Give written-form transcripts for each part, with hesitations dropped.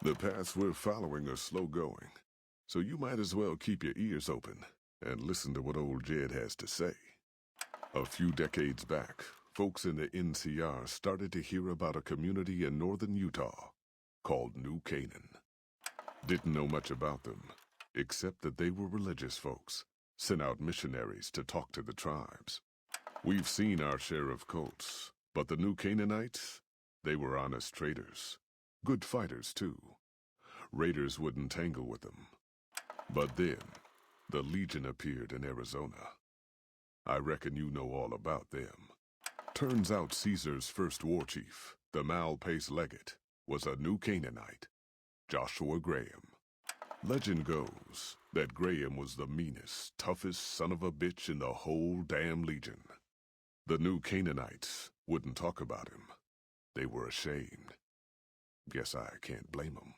The paths we're following are slow going, so you might as well keep your ears open and listen to what old Jed has to say. A few decades back, folks in the NCR started to hear about a community in northern Utah called New Canaan. Didn't know much about them, except that they were religious folks, sent out missionaries to talk to the tribes. We've seen our share of cults, but the New Canaanites, they were honest traders. Good fighters, too. Raiders wouldn't tangle with them. But then, the Legion appeared in Arizona. I reckon you know all about them. Turns out Caesar's first war chief, the Malpace legate, was a New Canaanite, Joshua Gрэhem. Legend goes that Gрэhem was the meanest, toughest son of a bitch in the whole damn Legion. The New Canaanites wouldn't talk about him. They were ashamed. Guess I can't blame them.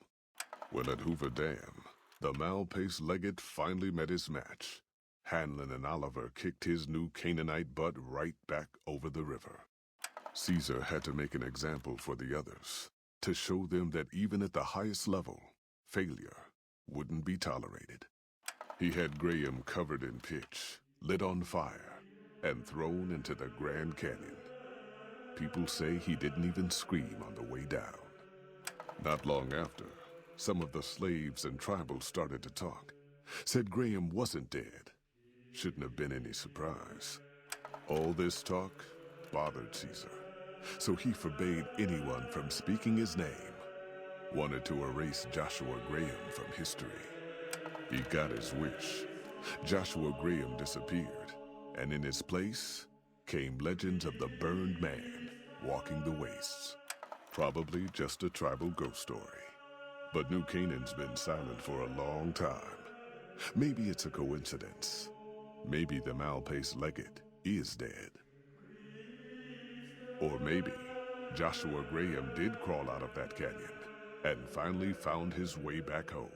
Well, at Hoover Dam, the Malpace legate finally met his match. Hanlon and Oliver kicked his New Canaanite butt right back over the river. Caesar had to make an example for the others, to show them that even at the highest level, failure wouldn't be tolerated. He had Gрэhem covered in pitch, lit on fire, and thrown into the Grand Canyon. People say he didn't even scream on the way down. Not long after, some of the slaves and tribals started to talk. Said Gрэhem wasn't dead. Shouldn't have been any surprise. All this talk bothered Caesar, so he forbade anyone from speaking his name. Wanted to erase Joshua Gрэhem from history. He got his wish. Joshua Gрэhem disappeared, and in his place came legends of the burned man walking the wastes. Probably just a tribal ghost story. But New Canaan's been silent for a long time. Maybe it's a coincidence. Maybe the Malpace legate is dead. Or maybe Joshua Gрэhem did crawl out of that canyon and finally found his way back home.